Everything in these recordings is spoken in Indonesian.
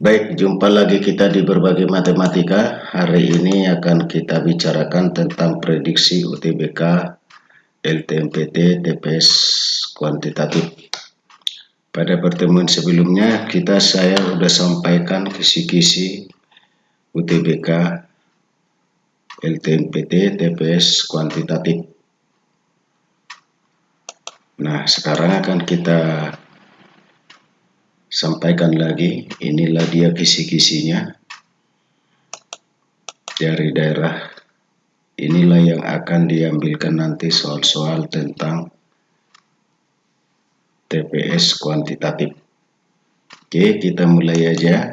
Baik, jumpa lagi kita di Berbagi Matematika. Hari ini akan kita bicarakan tentang prediksi UTBK, LTMPT, TPS kuantitatif. Pada pertemuan sebelumnya saya sudah sampaikan kisi-kisi UTBK, LTMPT, TPS kuantitatif. Nah, sekarang akan kita sampaikan lagi. Inilah dia kisi-kisinya dari daerah. Inilah yang akan diambilkan nanti soal-soal tentang TPS kuantitatif. Oke, kita mulai aja.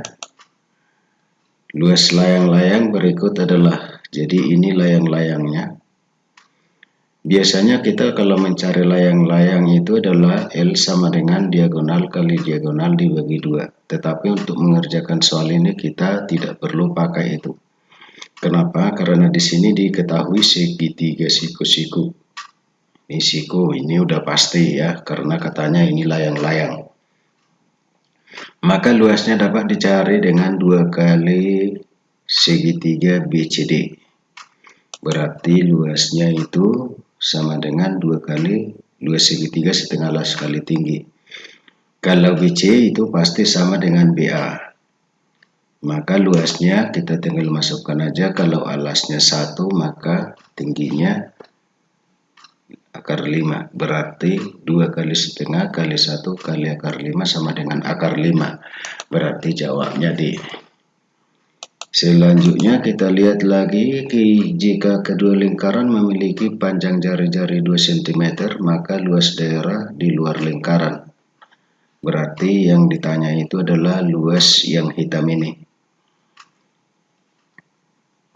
Luas layang-layang berikut adalah, jadi ini layang-layangnya. Biasanya kita kalau mencari layang-layang itu adalah L sama dengan diagonal kali diagonal dibagi 2. Tetapi untuk mengerjakan soal ini kita tidak perlu pakai itu. Kenapa? Karena di sini diketahui segitiga siku-siku. Ini siku, ini udah pasti ya, karena katanya ini layang-layang. Maka luasnya dapat dicari dengan 2 kali segitiga BCD. Berarti luasnya itu sama dengan 2 kali luas segitiga setengah alas kali tinggi. Kalau BC itu pasti sama dengan BA. Maka luasnya kita tinggal masukkan aja, kalau alasnya 1 maka tingginya akar 5. Berarti 2 kali setengah kali 1 kali akar 5 sama dengan akar 5. Berarti jawabnya D. Selanjutnya kita lihat lagi, jika kedua lingkaran memiliki panjang jari-jari 2 cm, maka luas daerah di luar lingkaran. Berarti yang ditanya itu adalah luas yang hitam ini.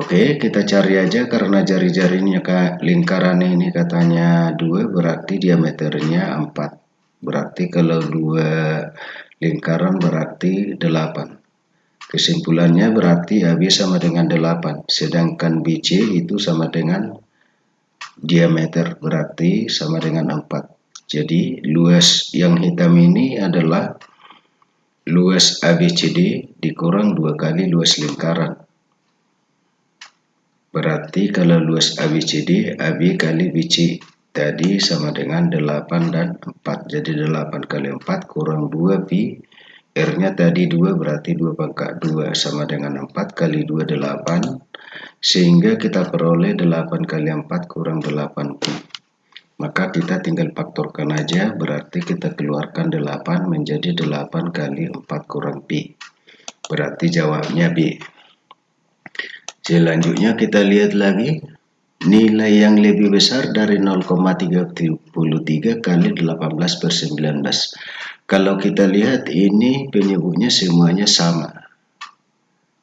Oke, kita cari aja, karena jari-jarinya lingkaran ini katanya 2, berarti diameternya 4. Berarti kalau 2 lingkaran berarti 8. Kesimpulannya berarti AB sama dengan 8, sedangkan BC itu sama dengan diameter, berarti sama dengan 4. Jadi luas yang hitam ini adalah luas ABCD dikurang 2 kali luas lingkaran. Berarti kalau luas ABCD, AB kali BC tadi sama dengan 8 dan 4. Jadi 8 kali 4 kurang 2B. R-nya tadi 2, berarti 2 pangkat 2 sama dengan 4 kali 2, 8. Sehingga kita peroleh 8 kali 4 kurang 8Pi. Maka kita tinggal faktorkan aja, berarti kita keluarkan 8 menjadi 8 kali 4 kurang Pi. Berarti jawabnya B. Selanjutnya kita lihat lagi. Nilai yang lebih besar dari 0,33 kali 18/19. Kalau kita lihat ini penyebutnya semuanya sama.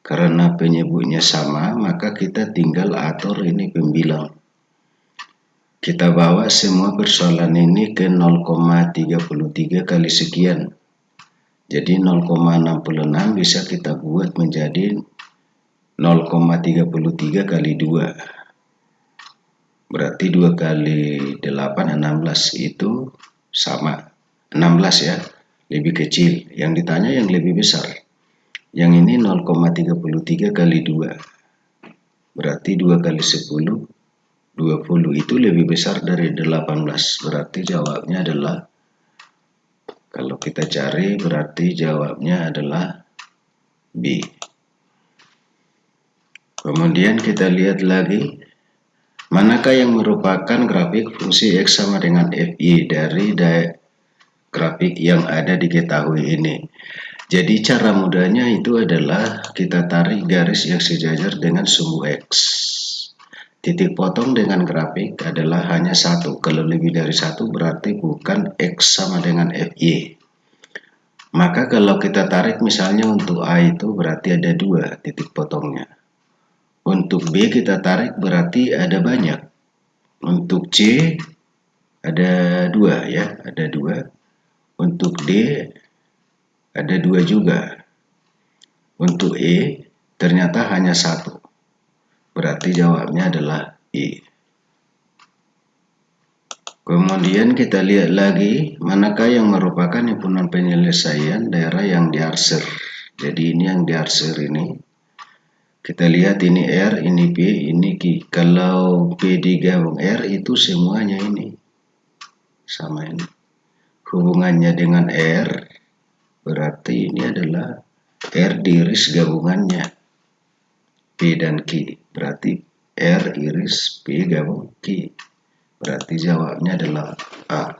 Karena penyebutnya sama, maka kita tinggal atur ini pembilang. Kita bawa semua persoalan ini ke 0,33 kali sekian. Jadi 0,66 bisa kita buat menjadi 0,33 kali 2. Berarti 2 kali 8, 16, itu sama. 16 ya, lebih kecil. Yang ditanya yang lebih besar. Yang ini 0,33 kali 2. Berarti 2 kali 10, 20. Itu lebih besar dari 18. Berarti jawabnya adalah, kalau kita cari berarti jawabnya adalah B. Kemudian kita lihat lagi. Manakah yang merupakan grafik fungsi X sama dengan FY dari grafik yang ada diketahui ini? Jadi cara mudahnya itu adalah kita tarik garis yang sejajar dengan sumbu X. Titik potong dengan grafik adalah hanya 1. Kalau lebih dari 1 berarti bukan X sama dengan FY. Maka kalau kita tarik misalnya untuk A itu berarti ada 2 titik potongnya. Untuk B kita tarik berarti ada banyak. Untuk C ada 2 ya, ada 2. Untuk D ada 2 juga. Untuk E ternyata hanya 1. Berarti jawabnya adalah E. Kemudian kita lihat lagi, manakah yang merupakan himpunan penyelesaian daerah yang diarsir. Jadi ini yang diarsir ini. Kita lihat ini R, ini P, ini Q. Kalau P digabung R itu semuanya ini sama ini. Hubungannya dengan R berarti ini adalah R diiris gabungannya P dan Q. Berarti R iris P gabung Q. Berarti jawabnya adalah A.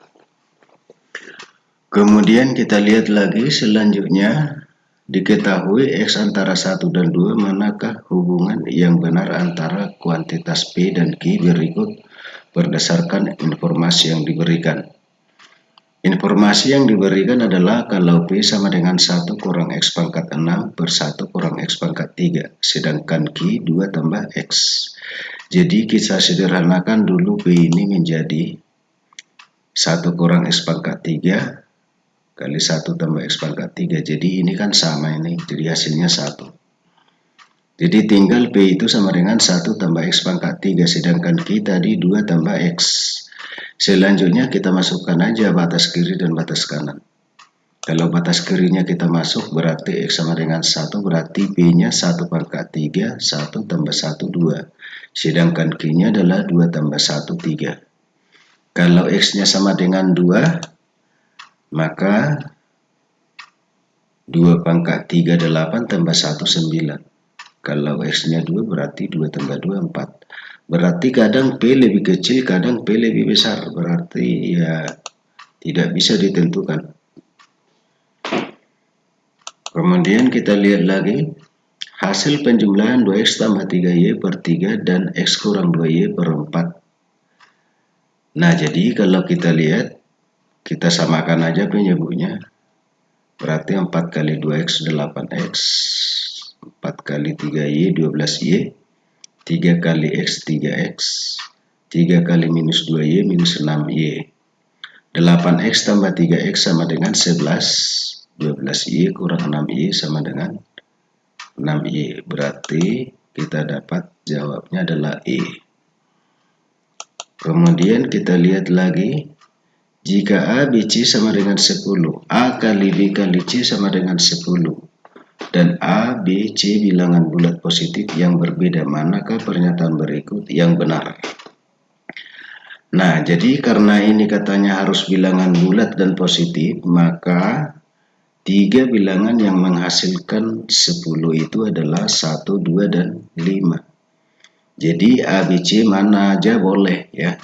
Kemudian kita lihat lagi selanjutnya. Diketahui X antara 1 dan 2, manakah hubungan yang benar antara kuantitas P dan Q berikut berdasarkan informasi yang diberikan. Informasi yang diberikan adalah kalau P sama dengan 1 kurang X pangkat 6 per 1 kurang X pangkat 3, sedangkan Q 2 tambah X. Jadi kita sederhanakan dulu P ini menjadi 1 kurang X pangkat 3 kali 1 tambah X pangkat 3. Jadi ini kan sama ini, jadi hasilnya 1. Jadi tinggal P itu sama dengan 1 tambah X pangkat 3, sedangkan Q tadi 2 tambah X. Selanjutnya kita masukkan aja batas kiri dan batas kanan. Kalau batas kirinya kita masuk berarti X sama dengan 1, berarti P-nya 1 pangkat 3, 1 tambah 1, 2. Sedangkan Q-nya adalah 2 tambah 1, 3. Kalau X-nya sama dengan 2, maka 2 pangkat 3, 8 tambah 1, 9. Kalau X-nya 2 berarti 2 tambah 2, 4. Berarti kadang P lebih kecil, kadang P lebih besar. Berarti ya tidak bisa ditentukan. Kemudian kita lihat lagi. Hasil penjumlahan 2X tambah 3Y per 3 dan X kurang 2Y per 4. Nah, jadi kalau kita lihat, kita samakan aja penyebutnya. Berarti 4 kali 2X 8X, 4 kali 3Y 12Y, 3 kali X 3X, 3 kali minus 2Y minus 6Y. 8X tambah 3X sama dengan 11, 12Y kurang 6Y sama dengan 6Y. Berarti kita dapat jawabnya adalah E. Kemudian kita lihat lagi. Jika A, B, C sama dengan 10, A kali B kali C sama dengan 10, dan A, B, C bilangan bulat positif yang berbeda, manakah pernyataan berikut yang benar? Nah, jadi karena ini katanya harus bilangan bulat dan positif, maka 3 bilangan yang menghasilkan 10 itu adalah 1, 2, dan 5. Jadi A, B, C mana aja boleh ya.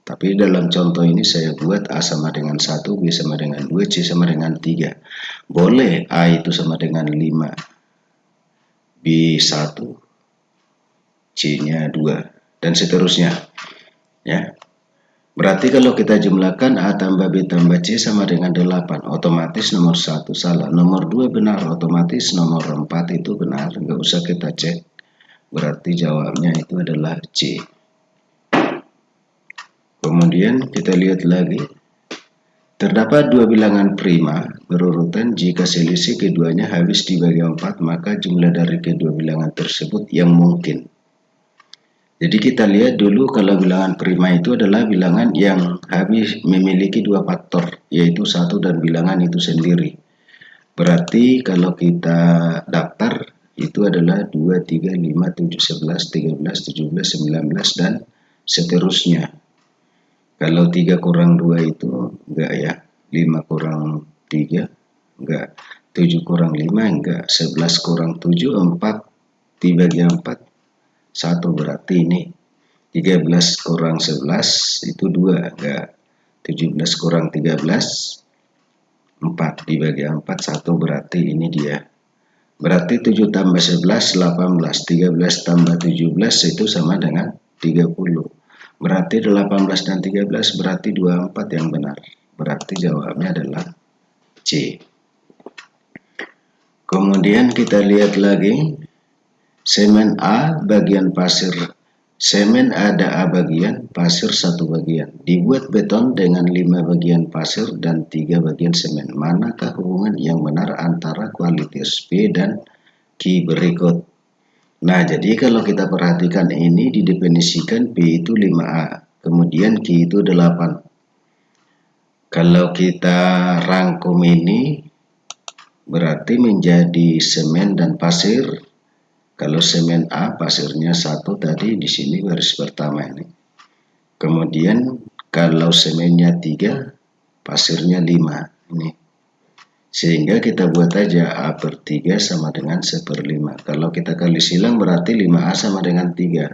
Tapi dalam contoh ini saya buat A sama dengan 1, B sama dengan 2, C sama dengan 3. Boleh A itu sama dengan 5, B 1, C-nya 2, dan seterusnya. Ya. Berarti kalau kita jumlahkan A tambah B tambah C sama dengan 8, otomatis nomor 1 salah. Nomor 2 benar, otomatis nomor 4 itu benar, nggak usah kita cek. Berarti jawabnya itu adalah C. Kemudian kita lihat lagi. Terdapat 2 bilangan prima berurutan. Jika selisih keduanya habis dibagi 4, maka jumlah dari kedua bilangan tersebut yang mungkin. Jadi kita lihat dulu kalau bilangan prima itu adalah bilangan yang habis memiliki 2 faktor, yaitu 1 dan bilangan itu sendiri. Berarti kalau kita daftar itu adalah 2, 3, 5, 7, 11, 13, 17, 19, dan seterusnya. Kalau 3 kurang 2 itu enggak ya, 5 kurang 3 enggak, 7 kurang 5 enggak, 11 kurang 7, 4 dibagi 4, 1, berarti ini 13 kurang 11 itu 2 enggak, 17 kurang 13, 4 dibagi 4, 1, berarti ini dia. Berarti 7 tambah 11, 18, 13 tambah 17 itu sama dengan 30. Berarti 18 dan 13 berarti 24 yang benar. Berarti jawabnya adalah C. Kemudian kita lihat lagi. Semen A bagian pasir. Semen ada A bagian, pasir 1 bagian. Dibuat beton dengan 5 bagian pasir dan 3 bagian semen. Manakah hubungan yang benar antara kualitas P dan Q berikut? Nah, jadi kalau kita perhatikan ini didefinisikan P itu 5A, kemudian Q itu 8. Kalau kita rangkum ini berarti menjadi semen dan pasir. Kalau semen A, pasirnya 1 tadi di sini baris pertama ini. Kemudian kalau semennya 3, pasirnya 5 ini. Sehingga kita buat aja A per 3 sama dengan 1/5. Kalau kita kali silang berarti 5A sama dengan 3.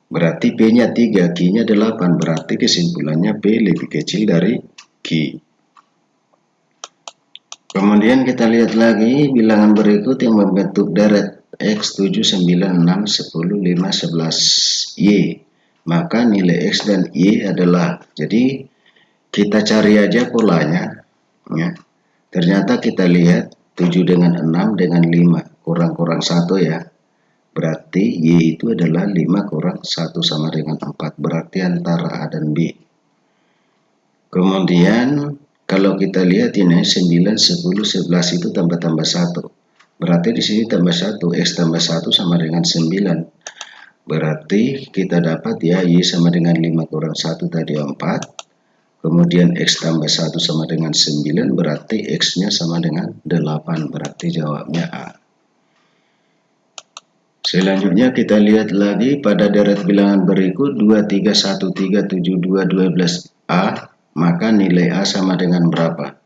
Berarti P-nya 3, Q-nya 8. Berarti kesimpulannya P lebih kecil dari Q. Kemudian kita lihat lagi bilangan berikut yang membentuk deret X 7, 9, 6, 10, 5, 11 Y. Maka nilai X dan Y adalah, jadi kita cari aja polanya ya. Ternyata kita lihat 7 dengan 6 dengan 5 kurang-kurang 1 ya. Berarti Y itu adalah 5 kurang 1 sama dengan 4. Berarti antara A dan B. Kemudian kalau kita lihat ini 9, 10, 11 itu tambah-tambah 1. Berarti di sini tambah 1, X tambah 1 sama dengan 9. Berarti kita dapat ya Y sama dengan 5 kurang 1 tadi 4. Kemudian X tambah 1 sama dengan 9, berarti X-nya sama dengan 8. Berarti jawabnya A. Selanjutnya kita lihat lagi pada deret bilangan berikut 2, 3, 1, 3, 7, 2, 12A. Maka nilai A sama dengan berapa?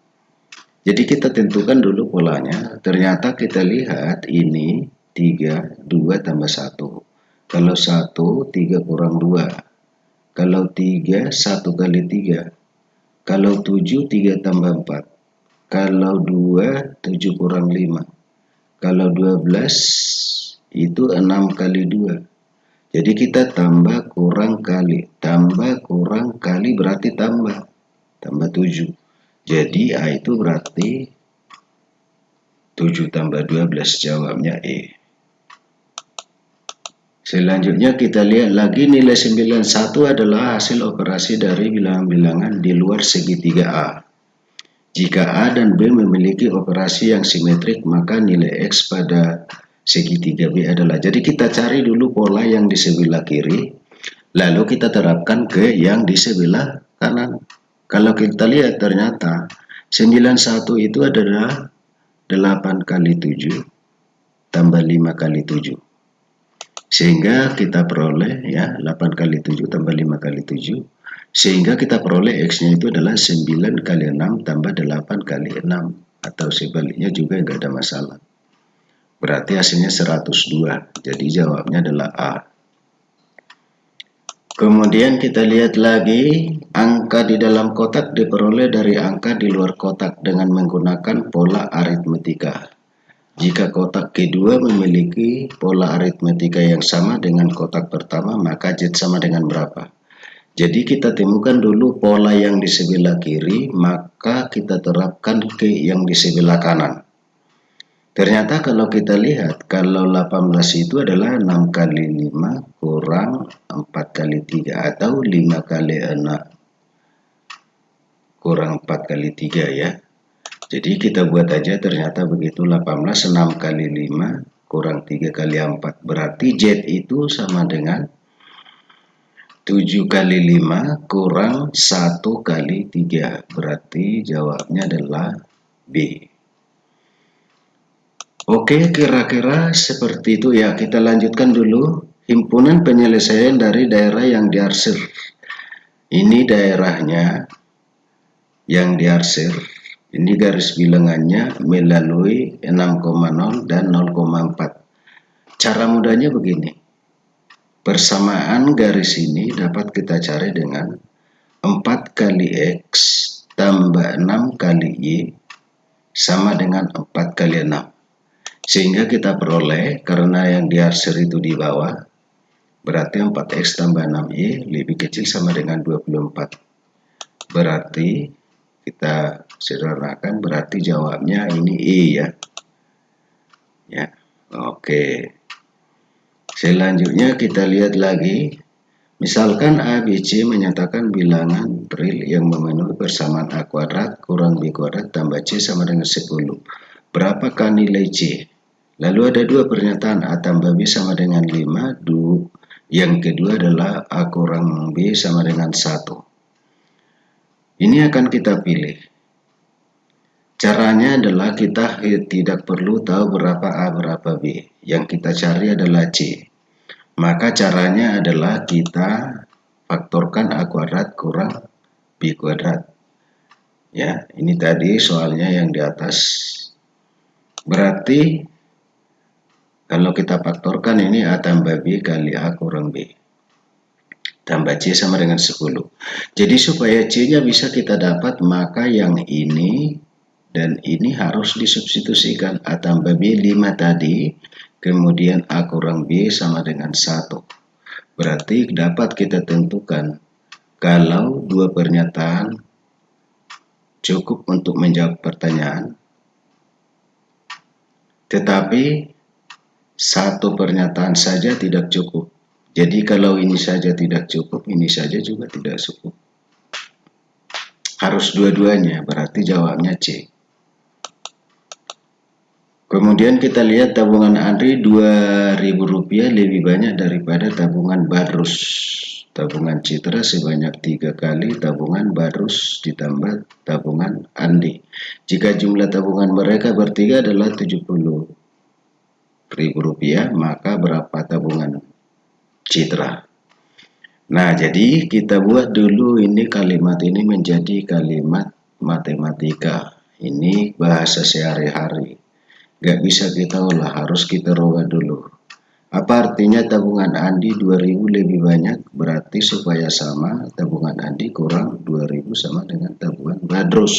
Jadi kita tentukan dulu polanya. Ternyata kita lihat ini 3, 2 tambah 1. Kalau 1, 3 kurang 2. Kalau 3, 1 kali 3. Kalau 7, 3 tambah 4. Kalau 2, 7 kurang 5. Kalau 12, itu 6 kali 2. Jadi kita tambah kurang kali. Tambah kurang kali berarti tambah. Tambah 7. Jadi A itu berarti 7 tambah 12, jawabnya E. Selanjutnya kita lihat lagi nilai 91 adalah hasil operasi dari bilangan-bilangan di luar segitiga A. Jika A dan B memiliki operasi yang simetrik, maka nilai X pada segitiga B adalah. Jadi kita cari dulu pola yang di sebelah kiri, lalu kita terapkan ke yang di sebelah kanan. Kalau kita lihat ternyata 91 itu adalah 8 kali 7 tambah 5 kali 7. Sehingga kita peroleh ya 8 kali 7 tambah 5 kali 7. Sehingga kita peroleh X-nya itu adalah 9 kali 6 tambah 8 kali 6. Atau sebaliknya juga enggak ada masalah. Berarti hasilnya 102. Jadi jawabnya adalah A. Kemudian kita lihat lagi angka di dalam kotak diperoleh dari angka di luar kotak dengan menggunakan pola aritmetika. Jika kotak kedua memiliki pola aritmetika yang sama dengan kotak pertama, maka Z sama dengan berapa? Jadi kita temukan dulu pola yang di sebelah kiri, maka kita terapkan ke yang di sebelah kanan. Ternyata kalau kita lihat, kalau 18 itu adalah 6 kali 5 kurang 4 kali 3 atau 5 kali 6 kurang 4 kali 3 ya. Jadi kita buat aja ternyata begitu 18, 6 kali 5 kurang 3 kali 4. Berarti Z itu sama dengan 7 kali 5 kurang 1 kali 3. Berarti jawabnya adalah B. Oke, kira-kira seperti itu ya. Kita lanjutkan dulu. Himpunan penyelesaian dari daerah yang diarsir. Ini daerahnya yang diarsir. Ini garis bilangannya melalui 6,0 dan 0,4. Cara mudahnya begini. Persamaan garis ini dapat kita cari dengan 4 kali X tambah 6 kali Y sama dengan 4 kali 6. Sehingga kita peroleh, karena yang diarsir itu di bawah, berarti 4X tambah 6Y lebih kecil sama dengan 24. Berarti kita sederhanakan, berarti jawabnya ini E ya. Ya, oke. Selanjutnya kita lihat lagi. Misalkan A, B, C menyatakan bilangan real yang memenuhi persamaan A kuadrat kurang B kuadrat tambah C sama dengan 10. Berapakah nilai C? Lalu ada dua pernyataan, A tambah B sama dengan 5. Yang kedua adalah A kurang B sama dengan 1. Ini akan kita pilih. Caranya adalah kita tidak perlu tahu berapa A berapa B. Yang kita cari adalah C. Maka caranya adalah kita faktorkan A kuadrat kurang B kuadrat. Ya, ini tadi soalnya yang di atas. Berarti kalau kita faktorkan ini A tambah B kali A kurang B. Tambah C sama dengan 10. Jadi supaya C-nya bisa kita dapat, maka yang ini dan ini harus disubstitusikan. A tambah B 5 tadi, kemudian A kurang B sama dengan 1. Berarti dapat kita tentukan kalau dua pernyataan cukup untuk menjawab pertanyaan, tetapi satu pernyataan saja tidak cukup. Jadi kalau ini saja tidak cukup, ini saja juga tidak cukup. Harus dua-duanya, berarti jawabnya C. Kemudian kita lihat tabungan Andri Rp2.000 lebih banyak daripada tabungan Badrus. Tabungan Citra sebanyak 3 kali tabungan Badrus ditambah tabungan Andi. Jika jumlah tabungan mereka bertiga adalah Rp70.000, maka berapa tabungan Citra? Nah, jadi kita buat dulu ini kalimat ini menjadi kalimat matematika. Ini bahasa sehari-hari. Gak bisa kita olah, harus kita rubah dulu. Apa artinya tabungan Andi 2.000 lebih banyak? Berarti supaya sama, tabungan Andi kurang 2.000 sama dengan tabungan Badrus.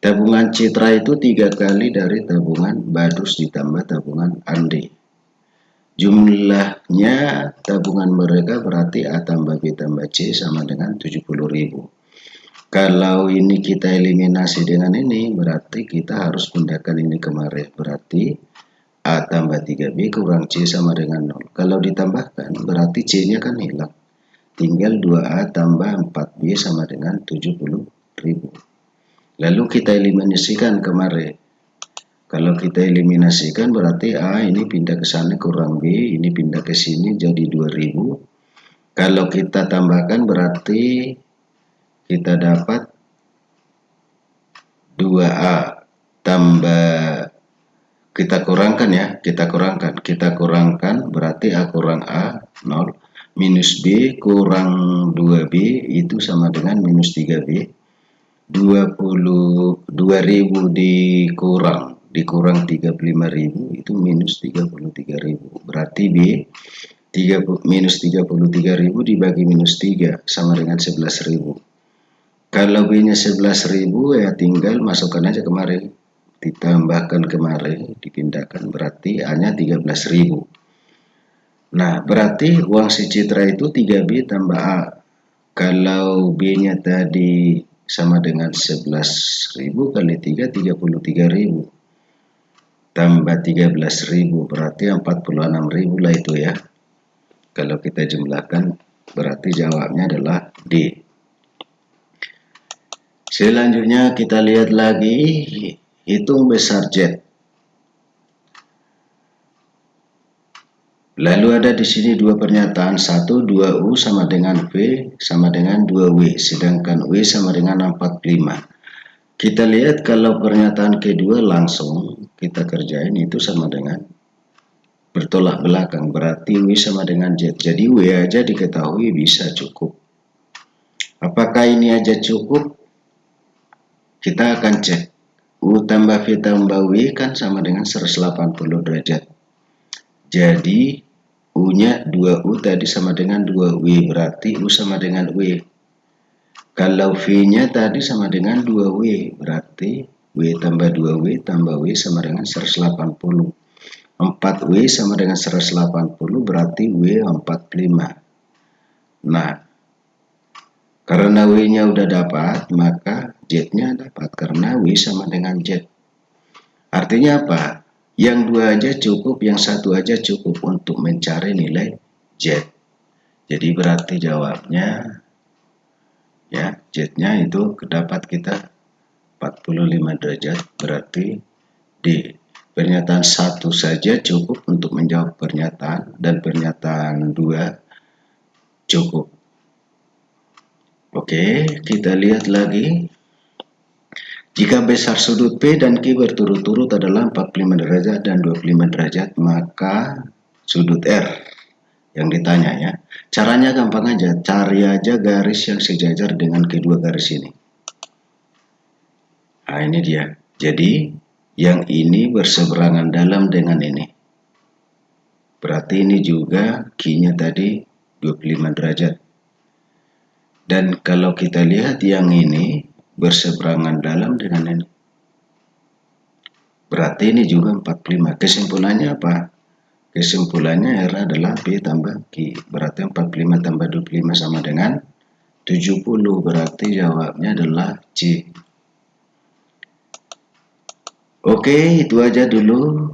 Tabungan Citra itu 3 kali dari tabungan Badrus ditambah tabungan Andi. Jumlahnya tabungan mereka berarti A tambah B tambah C sama dengan 70.000. Kalau ini kita eliminasi dengan ini, berarti kita harus pindahkan ini kemari. Berarti A tambah 3B kurang C sama dengan 0. Kalau ditambahkan, berarti C-nya kan hilang. Tinggal 2A tambah 4B sama dengan 70.000. Lalu kita eliminasikan kemari. Kalau kita eliminasikan, berarti A ini pindah ke sana kurang B, ini pindah ke sini jadi 2.000. Kalau kita tambahkan, berarti kita dapat 2A tambah, kita kurangkan berarti A kurang A 0 minus B kurang 2B itu sama dengan minus 3B. 2.000 dikurang 35.000 itu minus 33.000. Berarti B minus 33.000 dibagi minus 3 sama dengan 11.000. Kalau B-nya 11.000 ya tinggal masukkan aja kemari, ditambahkan kemari, dipindahkan, berarti A-nya 13.000. Nah, berarti uang si Citra itu 3B tambah A. Kalau B-nya tadi sama dengan 11.000 kali 3, 33.000. Tambah 13.000, berarti 46.000 lah itu ya. Kalau kita jumlahkan, berarti jawabnya adalah D. Selanjutnya kita lihat lagi, hitung besar Z. Lalu ada di sini dua pernyataan, 1 2U sama dengan V sama dengan 2W, sedangkan W sama dengan 45. Kita lihat kalau pernyataan kedua langsung kita kerjain itu sama dengan bertolak belakang, berarti W sama dengan Z. Jadi W aja diketahui bisa cukup. Apakah ini aja cukup? Kita akan cek. U tambah V tambah W kan sama dengan 180 derajat. Jadi U-nya 2U tadi sama dengan 2W, berarti U sama dengan W. Kalau V-nya tadi sama dengan 2W, berarti W tambah 2W tambah W sama dengan 180. 4W sama dengan 180, berarti W 45. Nah, karena W-nya udah dapat, maka Z-nya dapat karena W sama dengan Z. Artinya apa? Yang dua aja cukup, yang satu aja cukup untuk mencari nilai Z. Jadi berarti jawabnya, ya, Z-nya itu dapat kita 45 derajat, berarti D. Pernyataan 1 saja cukup untuk menjawab pernyataan, dan pernyataan 2 cukup. Oke, kita lihat lagi. Jika besar sudut P dan Q berturut-turut adalah 45 derajat dan 25 derajat, maka sudut R yang ditanya ya. Caranya gampang aja, cari aja garis yang sejajar dengan kedua garis ini. Nah, ini dia. Jadi, yang ini berseberangan dalam dengan ini. Berarti ini juga Q-nya tadi 25 derajat. Dan kalau kita lihat yang ini berseberangan dalam dengan ini. Berarti ini juga 45. Kesimpulannya apa? Kesimpulannya R adalah P tambah Q. Berarti 45 tambah 25 sama dengan 70. Berarti jawabnya adalah C. Oke, itu aja dulu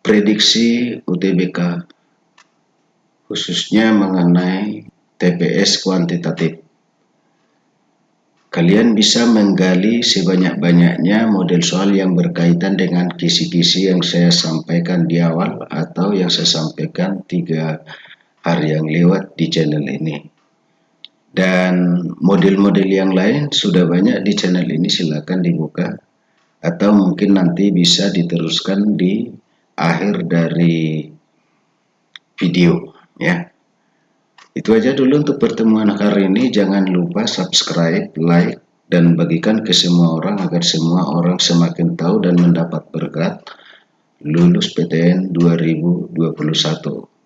prediksi UTBK. Khususnya mengenai TPS kuantitatif. Kalian bisa menggali sebanyak-banyaknya model soal yang berkaitan dengan kisi-kisi yang saya sampaikan di awal atau yang saya sampaikan 3 hari yang lewat di channel ini. Dan model-model yang lain sudah banyak di channel ini, silakan dibuka. Atau mungkin nanti bisa diteruskan di akhir dari video ya. Itu aja dulu untuk pertemuan hari ini. Jangan lupa subscribe, like, dan bagikan ke semua orang agar semua orang semakin tahu dan mendapat berkat lulus PTN 2021.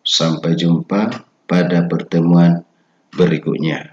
Sampai jumpa pada pertemuan berikutnya.